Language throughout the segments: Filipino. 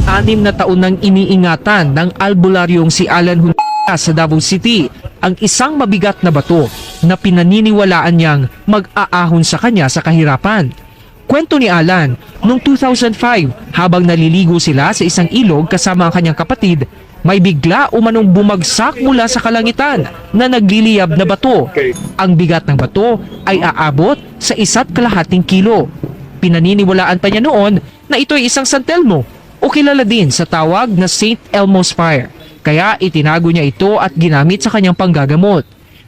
6 na taon nang iniingatan ng albularyong si Alan Hunta sa Davao City ang isang mabigat na bato na pinaniniwalaan niyang mag-aahon sa kanya sa kahirapan. Kwento ni Alan, noong 2005 habang naliligo sila sa isang ilog kasama ang kanyang kapatid, may bigla umanong bumagsak mula sa kalangitan na nagliliyab na bato. Ang bigat ng bato ay aabot sa 1.5 kilo. Pinaniniwalaan pa niya noon na ito ay isang San Telmo o kilala din sa tawag na St. Elmo's Fire. Kaya itinago niya ito at ginamit sa kanyang panggagamot.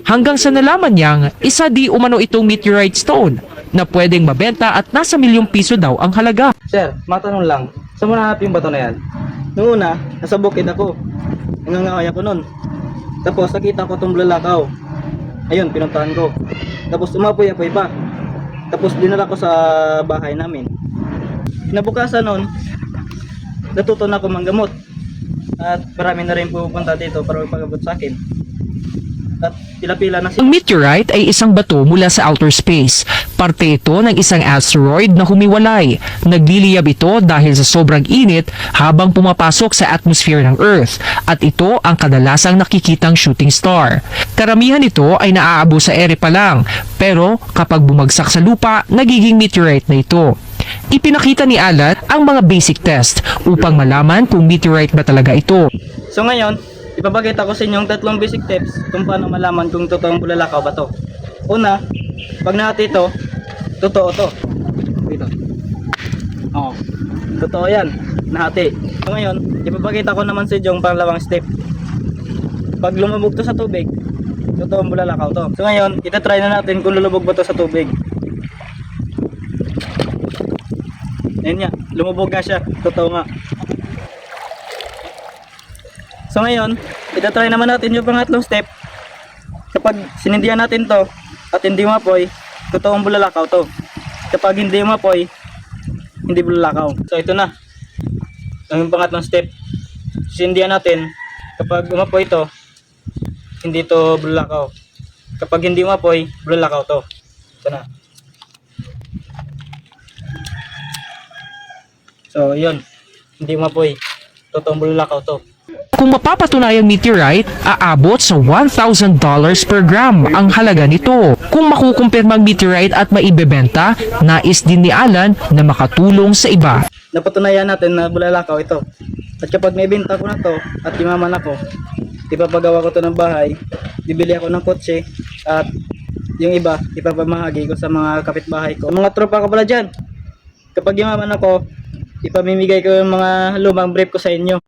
Hanggang sa nalaman niyang isa di umano itong meteorite stone na pwedeng mabenta at nasa ₱1,000,000 daw ang halaga. Sir, matanong lang. Saan mo nahanap yung bato na yan? Noong una, nasa bukid ako. Nangangaway ako nun. Tapos nakita ko itong bulalakaw. Ayun, pinuntahan ko. Tapos umapoy-apoy pa. Tapos dinala ko sa bahay namin. Kinabukasan nun, natuto na ako manggamot. At marami na rin pupunta dito para magpagabot sa akin. At pila-pila na Ang meteorite ay isang bato mula sa outer space. Parte ito ng isang asteroid na humiwalay. Nagliliyab ito dahil sa sobrang init habang pumapasok sa atmosphere ng Earth. At ito ang kadalasang nakikitang shooting star. Karamihan ito ay naaabo sa ere pa lang. Pero kapag bumagsak sa lupa, nagiging meteorite na ito. Ipinakita ni Alan ang mga basic test upang malaman kung meteorite ba talaga ito. So ngayon, ipapakita ko sa inyo yung 3 basic tips kung paano malaman kung totoong bulalakaw ba to. Una, pag nahati ito, totoo to. Dito. Oo. Totoo yan. Nahati. So ngayon, ipapakita ko naman sa inyo yung pangalawang step. Pag lumubog to sa tubig, totoong bulalakaw to. So ngayon, itatry na natin kung lulubog ba to sa tubig. Ayan nga, lumubog nga siya. Totoo nga. So ngayon, itatry naman natin yung pangatlong step. Kapag sinindihan natin to at hindi umapoy, totoong bulalakaw to. Kapag hindi umapoy, hindi bulalakaw. So ito na. Ang pangatlong step. Sinindihan natin. Kapag umapoy to, hindi to bulalakaw. Kapag hindi umapoy, bulalakaw to. Ito na. So yun, hindi umapoy. Totoong bulalakaw to. Kung mapapatunayang meteorite, aabot sa $1,000 per gram ang halaga nito. Kung makukumpirmang meteorite at maibebenta, nais din ni Alan na makatulong sa iba. Napatunayan natin na bulalakaw ito. At kapag naibenta ko na to at yumaman ako, ipapagawa ko to ng bahay, bibili ako ng kotse, at yung iba, ipapamahagi ko sa mga kapitbahay ko. Mga tropa ko pala dyan, kapag yumaman ako, ipamimigay ko yung mga lumang brief ko sa inyo.